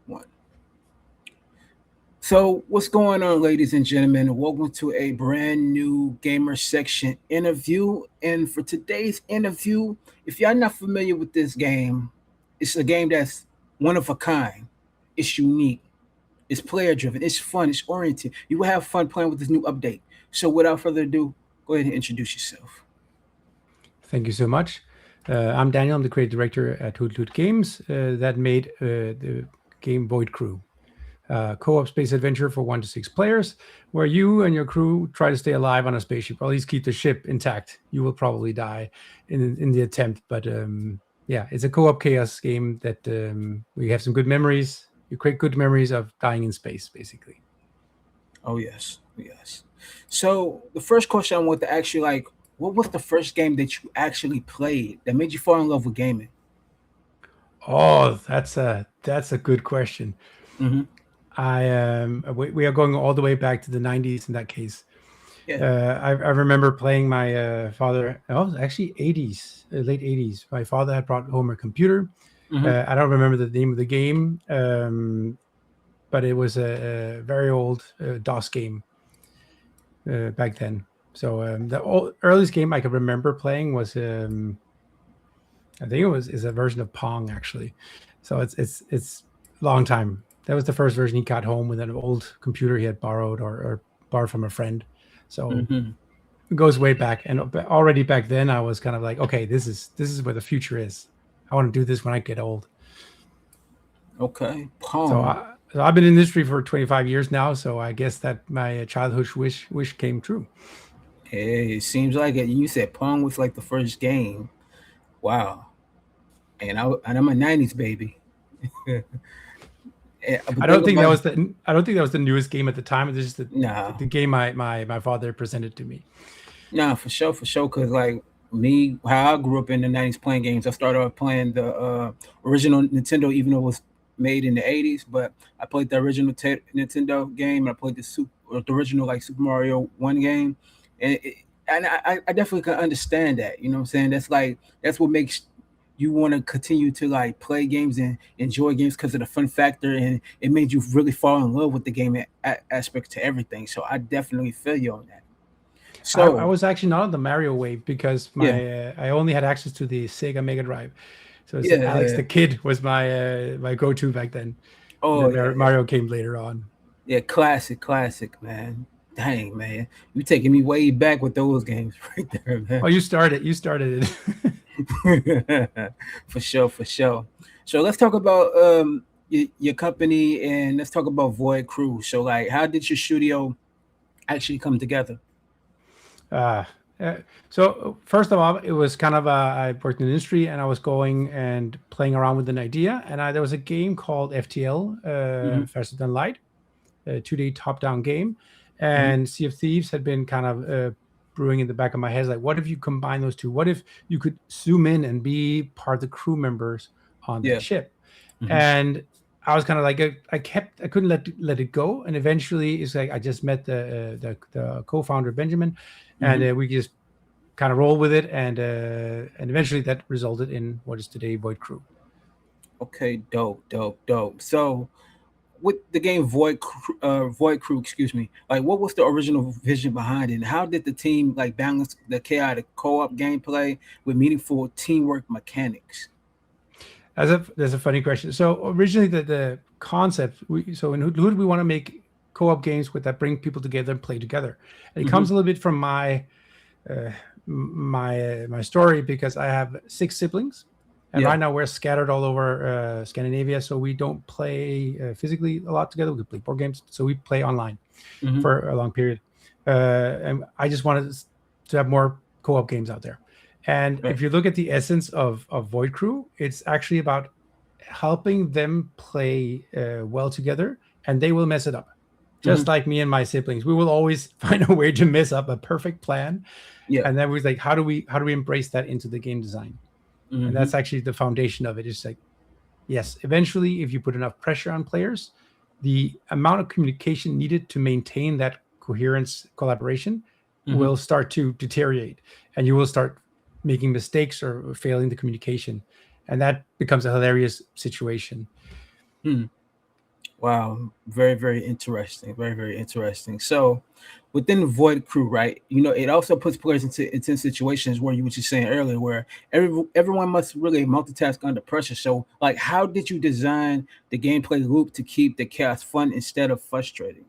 One. So, what's going on, ladies and gentlemen? Welcome to a brand new gamer section interview. And for today's interview, if y'all not familiar with this game, it's a game that's one of a kind. It's unique. It's player driven. It's fun. It's oriented. You will have fun playing with this new update. So, without further ado, go ahead and introduce yourself. Thank you so much. I'm Daniel. I'm the creative director at Hoot Loot Games that made the game Void Crew. Co-op space adventure for 1 to 6 players, where you and your crew try to stay alive on a spaceship, or at least keep the ship intact. You will probably die in the attempt, but yeah, it's a co-op chaos game that we have some good memories. You create good memories of dying in space, basically. Oh, yes. Yes. So, the first question I want to ask you, like, what was the first game that you actually played that made you fall in love with gaming? Oh, that's a good question. Mm-hmm. We are going all the way back to the 90s in that case. Yeah. I remember playing my father. Oh, it was actually 80s, late 80s. My father had brought home a computer. Mm-hmm. I don't remember the name of the game, but it was a very old DOS game back then. So earliest game I could remember playing was I think is a version of Pong actually. So it's a long time. That was the first version he got home with an old computer he had borrowed or borrowed from a friend. So Mm-hmm. it goes way back, and already back then I was kind of like, okay, this is where the future is. I want to do this when I get old. Okay. So, Pong. I've been in the industry for 25 years now, so I guess that my childhood wish came true. Hey, it seems like it. You said Pong was like the first game. Wow. And I'm a '90s baby. But think about I don't think that was the newest game at the time. It's just nah, the game my father presented to me. nah, for sure, for sure. Cause like me, how I grew up in the '90s playing games. I started off playing the original Nintendo, even though it was made in the '80s. But I played the original Nintendo game. And I played the original like Super Mario One game, and I definitely can understand that. You know what I'm saying? That's what makes you want to continue to like play games and enjoy games because of the fun factor, and it made you really fall in love with the game aspect to everything. So I definitely feel you on that. I So was actually not on the Mario wave because yeah, I only had access to the Sega Mega Drive. So it's yeah, Alex yeah. the Kid was my go-to back then. And Oh then yeah, yeah, Mario came later on. yeah. Classic, classic, man. Dang, man, you taking me way back with those games right there, man. Oh, you started For sure, for sure. So let's talk about your company, and let's talk about Void Crew. So like, how did your studio actually come together? Uh, uh, so first of all, it was kind of I worked in the industry and I was going and playing around with an idea, and there was a game called FTL, Mm-hmm, Faster Than Light, a 2D top-down game, mm-hmm, and Sea of Thieves had been kind of brewing in the back of my head. Like, what if you combine those two? What if you could zoom in and be part of the crew members on yeah. that ship? Mm-hmm, And I was kind of like, I couldn't let it go, and eventually it's like I just met the co-founder Benjamin, mm-hmm. and we just kind of roll with it, and eventually that resulted in what is today Void Crew. Okay, dope, dope, dope. So with the game Void Crew, excuse me, like what was the original vision behind it, and how did the team like balance the chaotic co-op gameplay with meaningful teamwork mechanics? That's a funny question. So originally the concept, so in who do we want to make co-op games with that bring people together and play together? And it Mm-hmm. comes a little bit from uh, my story because I have 6 siblings, and Yeah. right now we're scattered all over Scandinavia, so we don't play physically a lot together. We play board games, so we play online Mm-hmm. for a long period. And I just wanted to have more co-op games out there. And Right. if you look at the essence of Void Crew, it's actually about helping them play well together, and they will mess it up. Mm-hmm. Just like me and my siblings, we will always find a way to mess up a perfect plan. Yeah. And then we're like, how do we embrace that into the game design? And Mm-hmm. that's actually the foundation of it. It's like, yes, eventually, if you put enough pressure on players, the amount of communication needed to maintain that coherence collaboration Mm-hmm. will start to deteriorate, and you will start making mistakes or failing the communication, and that becomes a hilarious situation. Hmm. Wow, very, very interesting. Very, very interesting. So, within the Void crew, right? It also puts players into intense situations where you were just saying earlier, where everyone must really multitask under pressure. So, like, how did you design the gameplay loop to keep the chaos fun instead of frustrating?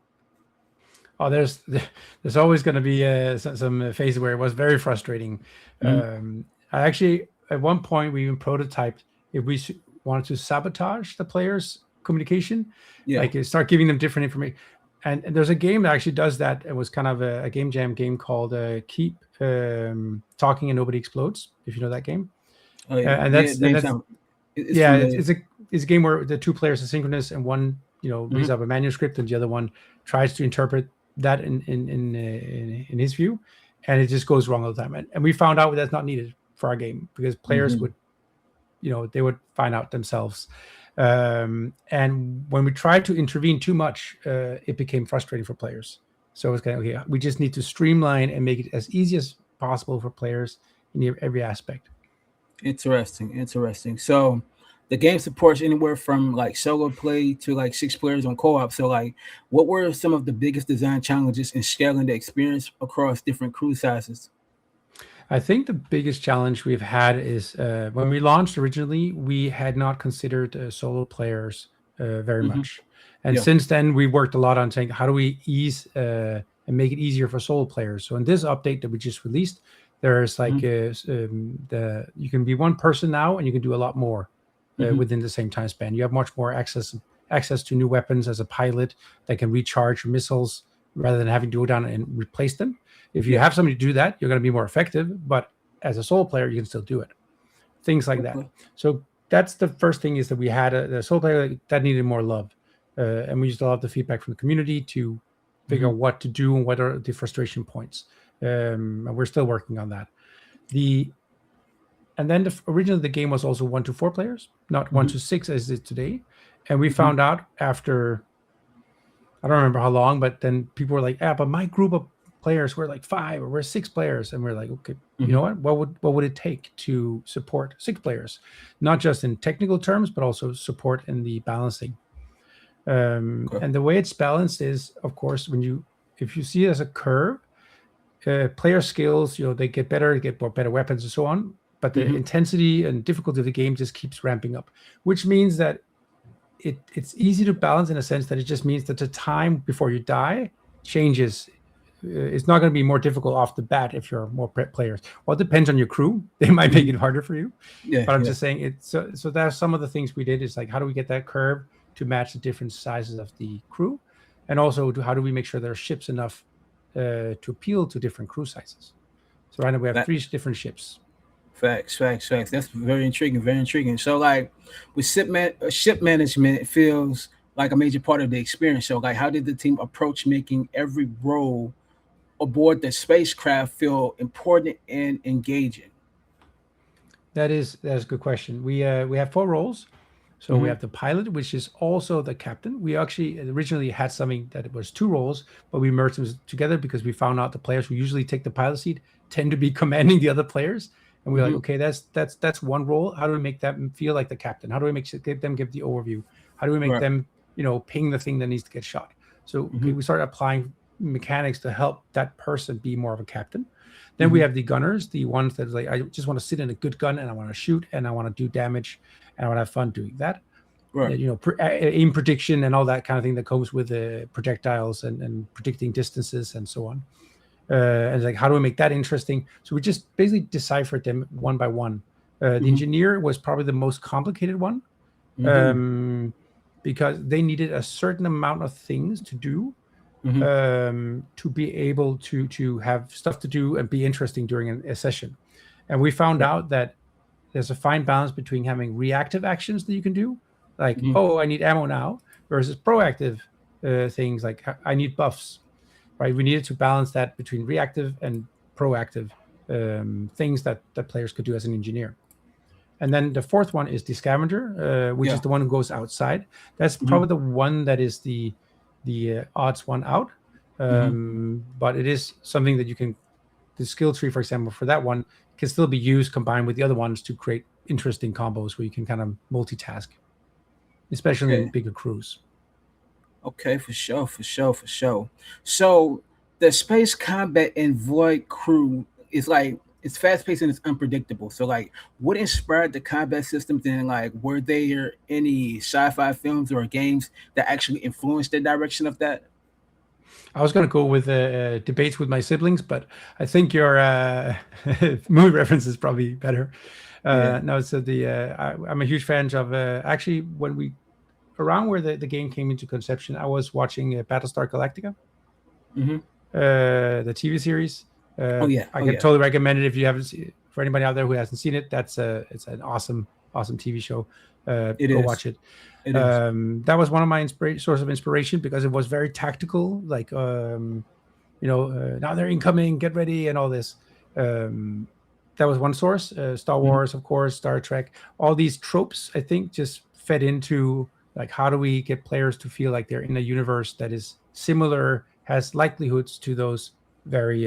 Oh, there's always going to be some phases where it was very frustrating. Hmm. I actually, at one point, we even prototyped if we wanted to sabotage the players' communication, Yeah. like start giving them different information. And there's a game that actually does that. It was kind of a game jam game called Keep Talking and Nobody Explodes, if you know that game. Oh yeah. And Yeah. that's Name and that's sound. It's yeah, familiar. it's a game where the two players are synchronous, and one Hmm. reads up a manuscript, and the other one tries to interpret that in his view, and it just goes wrong all the time. And we found out that's not needed for our game because players Hmm. would they would find out themselves. And when we tried to intervene too much, it became frustrating for players. So it's kind of okay. We just need to streamline and make it as easy as possible for players in every aspect. Interesting. Interesting. So, the game supports anywhere from like solo play to like 6 players on co-op. So, like, what were some of the biggest design challenges in scaling the experience across different crew sizes? I think the biggest challenge we've had is when we launched originally, we had not considered solo players very Hmm. much. And Yeah. since then, we worked a lot on saying, how do we ease and make it easier for solo players? So in this update that we just released, there's like Hmm. you can be one person now and you can do a lot more Hmm. within the same time span. You have much more access to new weapons as a pilot that can recharge missiles rather than having to go down and replace them. If you Yeah. have somebody to do that, you're going to be more effective. But as a solo player, you can still do it. Things like that. Okay. So that's the first thing is that we had a solo player that needed more love, and we used a lot of the feedback from the community to figure Hmm. out what to do and what are the frustration points. And we're still working on that. The and then originally the game was also 1 to 4 players, not one Hmm. to six as it is today. And we Hmm. found out after I don't remember how long, but then people were like, "Yeah, but my group of players were like 5 or we're 6 players," and we're like, "Okay, you Hmm. know what? What would it take to support 6 players, not just in technical terms, but also support in the balancing?" Okay. And the way it's balanced is, of course, if you see it as a curve, player skills, they get better, get more better weapons, and so on. But the Hmm. intensity and difficulty of the game just keeps ramping up, which means that it's easy to balance in a sense that it just means that the time before you die changes. It's not going to be more difficult off the bat if you're more players. Well, it depends on your crew. They might make Hmm. it harder for you, Yeah. but I'm Yeah. just saying it. So that's some of the things we did is like, how do we get that curve to match the different sizes of the crew, and also how do we make sure there are ships enough to appeal to different crew sizes. So right now we have That 3 different ships. facts. Facts. Facts. That's very intriguing. Very intriguing. So, like, with ship management, it feels like a major part of the experience. So, like, how did the team approach making every role aboard the spacecraft feel important and engaging? That's a good question. We have 4 roles. So we Hmm. have the pilot, which is also the captain. We actually originally had something that it was 2 roles, but we merged them together because we found out the players who usually take the pilot seat tend to be commanding the other players. And we're like, Hmm. okay, that's one role. How do we make them feel like the captain? How do we get them give the overview? How do we make Right. them, ping the thing that needs to get shot? So okay, Hmm. we started applying mechanics to help that person be more of a captain. Then we Hmm. have the gunners, the ones that like I just want to sit in a good gun and I want to shoot and I want to do damage and I want to have fun doing that. Right. Aim prediction and all that kind of thing that comes with the projectiles and predicting distances and so on. And it's like, how do we make that interesting? So we just basically deciphered them one by one. The Hmm. engineer was probably the most complicated one Hmm. um, because they needed a certain amount of things to do Hmm. to be able to have stuff to do and be interesting during a session. And we found Right. out that there's a fine balance between having reactive actions that you can do, like, Hmm. oh, I need ammo now, versus proactive things like I need buffs, right? We needed to balance that between reactive and proactive things that players could do as an engineer. And then the fourth one is the scavenger, which Yeah. is the one who goes outside. That's Hmm. probably the one that is the odds one out. Hmm. But it is something that you can the skill tree, for example, for that one can still be used combined with the other ones to create interesting combos where you can kind of multitask, especially in Okay. bigger crews. Okay, for sure, for sure, for sure. So the space combat in Void Crew is like it's fast paced and it's unpredictable. So like, what inspired the combat systems, and like, were there any sci-fi films or games that actually influenced the direction of that? I was going to go with debates with my siblings, but I think your movie reference is probably better. Yeah. No, so I'm a huge fan of actually when we around where the game came into conception, I was watching Battlestar Galactica, Mm-hmm. the TV series. Oh yeah. I Oh can yeah. totally recommend it if you haven't seen. For anybody out there who hasn't seen it, it's an awesome TV show. It Go is. watch it. It is. That was one of my source of inspiration because it was very tactical. Like now they're incoming, get ready, and all this. Um, that was one source. Star Mm-hmm. Wars, of course, Star Trek. All these tropes, I think, just fed into like how do we get players to feel like they're in a universe that is similar, has likelihoods to those very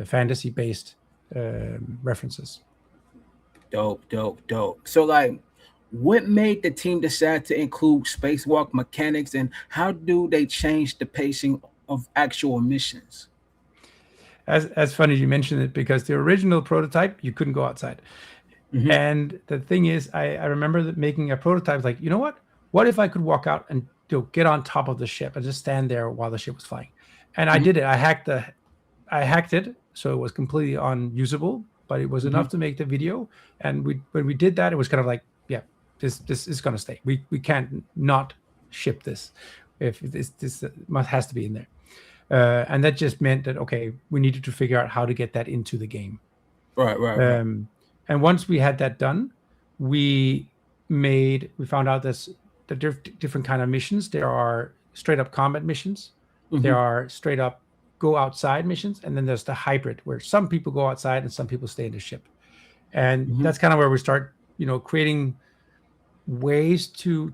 fantasy-based references. Dope. Dope. Dope. So like, what made the team decide to include spacewalk mechanics, and how do they change the pacing of actual missions? As funny you mentioned it because the original prototype you couldn't go outside. Mm-hmm. And the thing is, I remember that making a prototype like, you know what? What if I could walk out and get on top of the ship and just stand there while the ship was flying? And I Mm-hmm. did it. I hacked it so it was completely unusable, but it was Mm-hmm. enough to make the video. And when we did that, it was kind of like, yeah, this is gonna stay. We can't not ship this. If this must has to be in there. And that just meant that okay, we needed to figure out how to get that into the game. Right. Right. Right. Um, and once we had that done, we found out the different kind of missions. There are straight up combat missions. Mm-hmm. There are straight up go outside missions, and then there's the hybrid where some people go outside and some people stay in the ship. And Mm-hmm. that's kind of where we start, creating ways to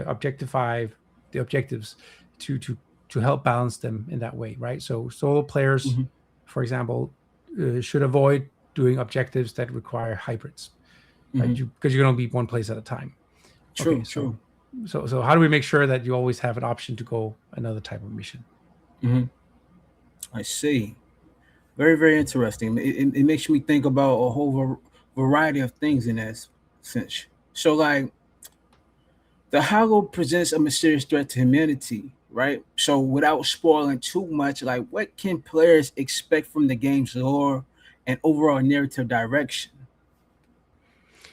objectify the objectives to to to help balance them in that way, right? So solo players, Mm-hmm. for example, should avoid doing objectives that require hybrids, Mm-hmm. right? Because you're going to be one place at a time. Okay, True. so True. so how do we make sure that you always have an option to go another type of mission? Mm-hmm. I see. Very, very interesting. It makes me think about a whole variety of things in that sense. So, like, the Hollow presents a mysterious threat to humanity, right? So, without spoiling too much, like, what can players expect from the game's lore and overall narrative direction?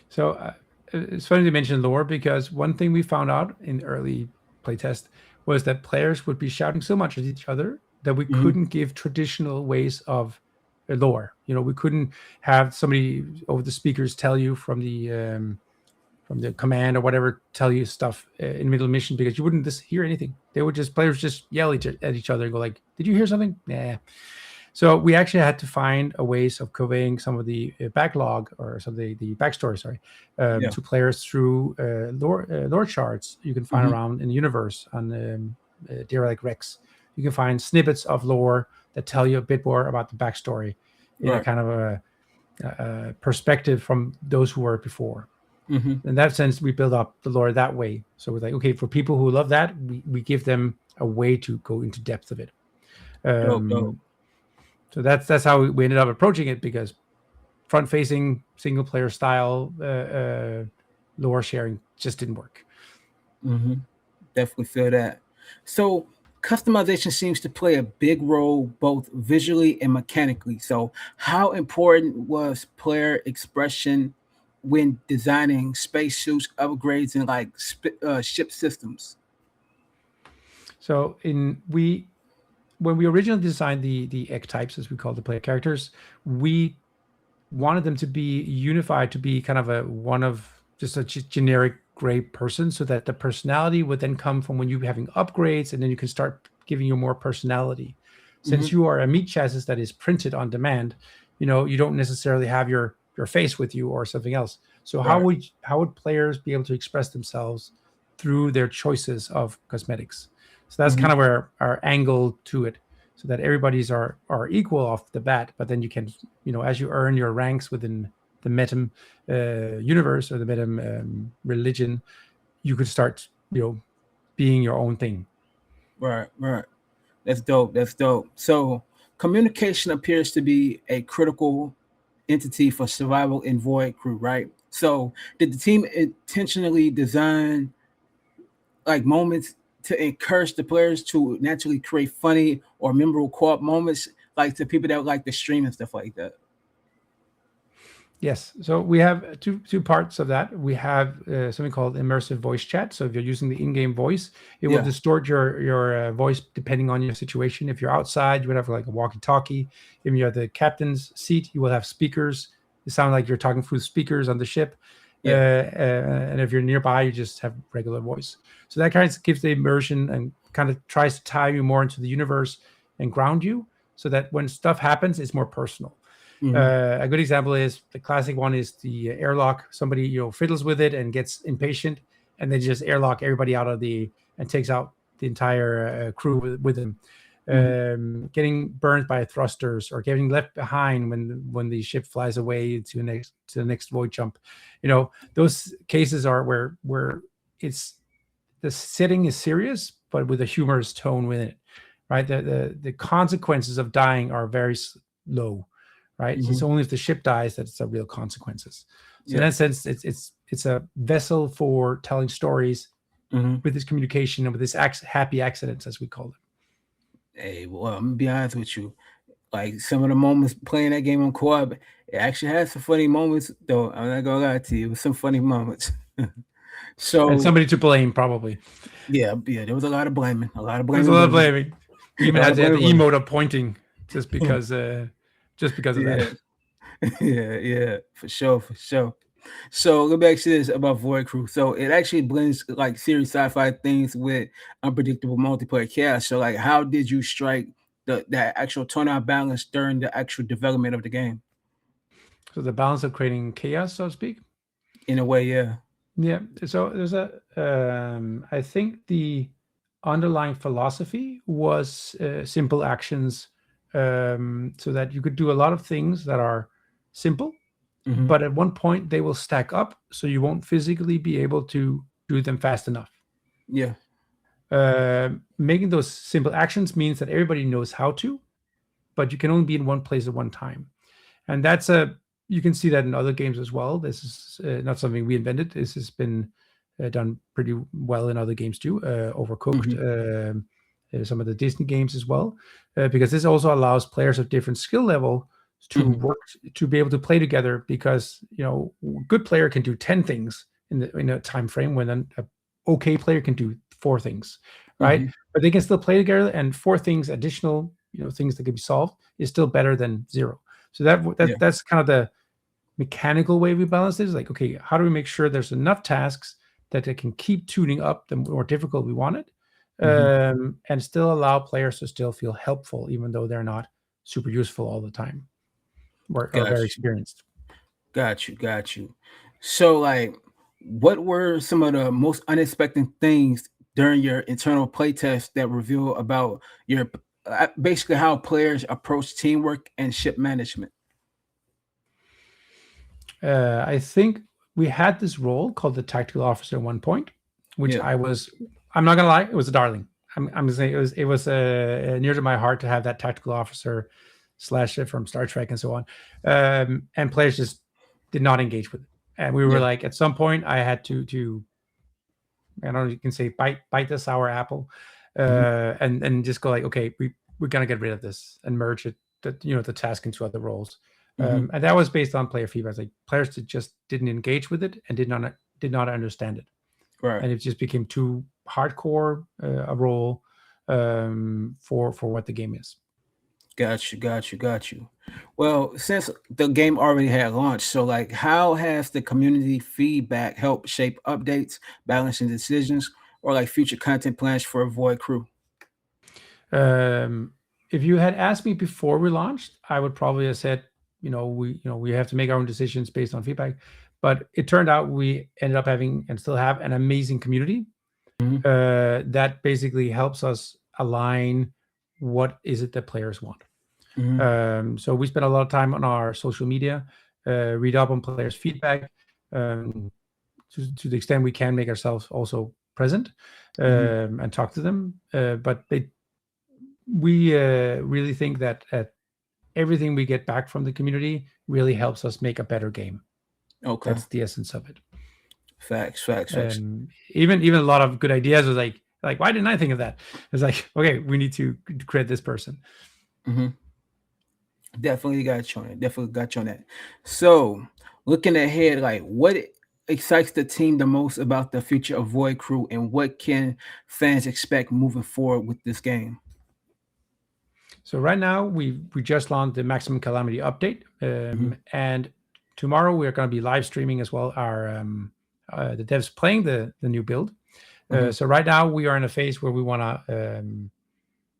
So it's funny to mention lore because one thing we found out in early playtest was that players would be shouting so much at each other that we Mm-hmm. couldn't give traditional ways of lore. We couldn't have somebody over the speakers tell you from the command or whatever tell you stuff in the middle of mission because you wouldn't hear anything. They would just players just yell at each other and go like, "Did you hear something?" Nah. So we actually had to find a ways of conveying some of the backlog or some of the backstory, sorry, Yeah. to players through lore charts you can find Mm-hmm. around in the universe on Derelict Rex. You can find snippets of lore that tell you a bit more about the backstory in a Right. kind of a perspective from those who were before. Mm-hmm. In that sense, we build up the lore that way. So we're like, okay, for people who love that, we give them a way to go into depth of it. Dope. Dope. Um, so that's how we ended up approaching it because front-facing single player style lore sharing just didn't work. Mm-hmm. Definitely feel that. So customization seems to play a big role both visually and mechanically. So how important was player expression when designing spacesuits, upgrades, and like ship systems? So when we originally designed the X types, as we call the player characters, we wanted them to be unified to be kind of a one of just a generic gray person so that the personality would then come from when you having upgrades and then you can start giving you more personality Hmm. since you are a meat chassis that is printed on demand. You don't necessarily have your face with you or something else. So Right. how would players be able to express themselves through their choices of cosmetics? So that's Hmm. kind of where our angle to it, so that everybody's are equal off the bat, but then you can, as you earn your ranks within the metam universe or the metam religion, you could start being your own thing. Right. That's dope. That's dope. So communication appears to be a critical entity for survival in Void Crew, right? So did the team intentionally design like moments to encourage the players to naturally create funny or memorable co-op moments, like to people that like to stream and stuff like that? Yes. So we have two parts of that. We have something called immersive voice chat. So if you're using the in-game voice, it will Yeah. distort your voice depending on your situation. If you're outside, you would have like a walkie-talkie. If you're at the captain's seat, you will have speakers. It sounds like you're talking through speakers on the ship. Yeah. And if you're nearby, you just have regular voice. So that kind of gives the immersion and kind of tries to tie you more into the universe and ground you, so that when stuff happens, it's more personal. Mm-hmm. A good example is the classic one is the airlock. Somebody fiddles with it and gets impatient, and then just airlock everybody out of the and takes out the entire crew with them. Getting burned by thrusters or getting left behind when the ship flies away to the next void jump. Those cases are where it's the setting is serious, but with a humorous tone with it, right? The consequences of dying are very low, right? Mm-hmm. It's only if the ship dies that it's a real consequences. So Yeah. in that sense, it's a vessel for telling stories Mm-hmm. with this communication and with this happy accidents, as we call them. Hey, well, I'm gonna be honest with you. Like some of the moments playing that game on co-op, it actually had some funny moments. Though I'm not gonna lie to you, it was some funny moments. And So somebody to blame, probably. yeah, there was a lot of blaming, a lot of There's a blaming, lot of blaming, blaming. We a even lot had of to have the blaming. emote of pointing just because of Yeah, that. yeah, for sure, for sure. So let me ask you this about Void Crew. So it actually blends like serious sci-fi things with unpredictable multiplayer chaos. So like, how did you strike that actual tonal balance during the actual development of the game? So the balance of creating chaos, so to speak. In a way, yeah. Yeah. So there's I think the underlying philosophy was simple actions, so that you could do a lot of things that are simple, Mm-hmm. but at one point they will stack up, so you won't physically be able to do them fast enough. Yeah. Making those simple actions means that everybody knows how to, but you can only be in one place at one time. And you can see that in other games as well. This is not something we invented. This has been done pretty well in other games too. Overcooked, Mm-hmm. some of the Disney games as well, because this also allows players of different skill level to Mm-hmm. work to be able to play together. Because a good player can do 10 things in a time frame, when an okay player can do 4 things, right? Mm-hmm. But they can still play together, and 4 things additional, things that can be solved, is still better than 0. So Yeah. that's kind of the mechanical way we balance it. Is like, okay, how do we make sure there's enough tasks that they can keep tuning up the more difficult we want it, Mm-hmm. and still allow players to still feel helpful, even though they're not super useful all the time, or Got very you. experienced. Got you. So like, what were some of the most unexpected things during your internal playtest that reveal about your basically how players approach teamwork and ship management? I think we had this role called the tactical officer at one point, which Yeah. I'm not gonna lie, it was a darling. I'm gonna say it was near to my heart to have that tactical officer slash from Star Trek and so on. And players just did not engage with it. And we were Yeah. like, at some point, I had to I don't know, you can say bite the sour apple, Mhm. and just go like, okay, we're gonna get rid of this and merge it, the task into other roles. Mhm. And that was based on player feedback. Like, players that just didn't engage with it and did not understand it, Right. and it just became too hardcore a role, for what the game is. Got you. Well, since the game already had launched, so like, how has the community feedback helped shape updates, balancing decisions, or like future content plans for Void Crew? Um, if you had asked me before we launched, I would probably have said, we have to make our own decisions based on feedback. But it turned out we ended up having and still have an amazing community Mhm. that basically helps us align what is it that players want. Mhm. So we spend a lot of time on our social media, read up on players' feedback, to the extent we can make ourselves also present Hmm. and talk to them. But we really think that everything we get back from the community really helps us make a better game. Okay. That's the essence of it. Facts, facts, facts. Even a lot of good ideas was like why didn't I think of that? It's like, okay, we need to credit this person. Hmm. Definitely got you on it. Definitely got you on that. So, looking ahead, like what excites the team the most about the future of Void Crew, and what can fans expect moving forward with this game? So right now we just launched the Maximum Calamity update, Hmm. and tomorrow we are going to be live streaming as well our the devs playing the new build. Hmm. So right now we are in a phase where we want to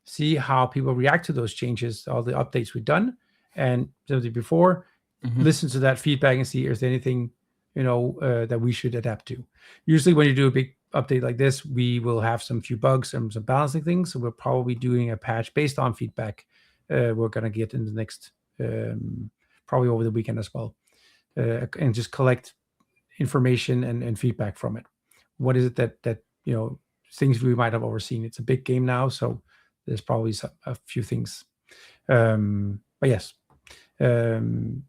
see how people react to those changes, all the updates we've done, and simply before Hmm. listen to that feedback and see if there's anything that we should adapt to. Usually, when you do a big update like this, we will have some few bugs and some balancing things. So we're probably doing a patch based on feedback we're gonna get in the next probably over the weekend as well, and just collect information and feedback from it. What is it that things we might have overseen? It's a big game now, so there's probably a few things. But yes, um,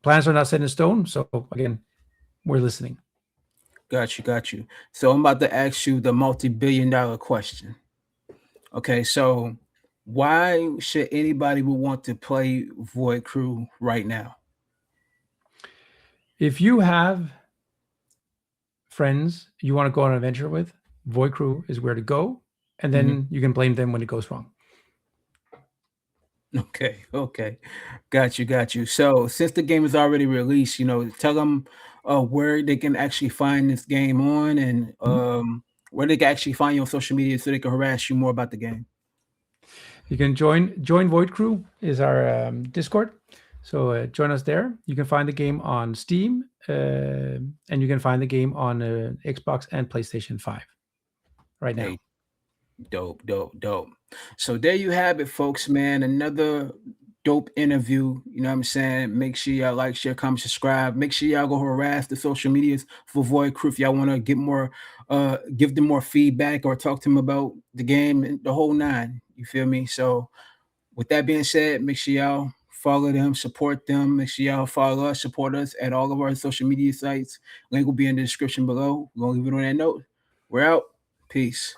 plans are not set in stone. So again, we're listening. Got you, got you. So I'm about to ask you the multi-billion-dollar question. Okay, so why should anybody would want to play Void Crew right now? If you have friends you want to go on an adventure with, Void Crew is where to go, and Hmm. then you can blame them when it goes wrong. Okay, okay, got you, got you. So since the game is already released, tell them where they can actually find this game on, and Mhm. where they can actually find you on social media so they can harass you more about the game. You can join Void Crew is our Discord. So join us there. You can find the game on Steam, and you can find the game on Xbox and PlayStation 5 right now. Hey, dope, dope, dope. So there you have it, folks, man. Another dope interview. You know what I'm saying? Make sure y'all like, share, comment, subscribe. Make sure y'all go harass the social medias for Void Crew if y'all want to get more, give them more feedback or talk to them about the game and the whole nine. You feel me? So with that being said, make sure y'all follow them, support them. Make sure y'all follow us, support us at all of our social media sites. Link will be in the description below. We're gonna leave it on that note. We're out. Peace.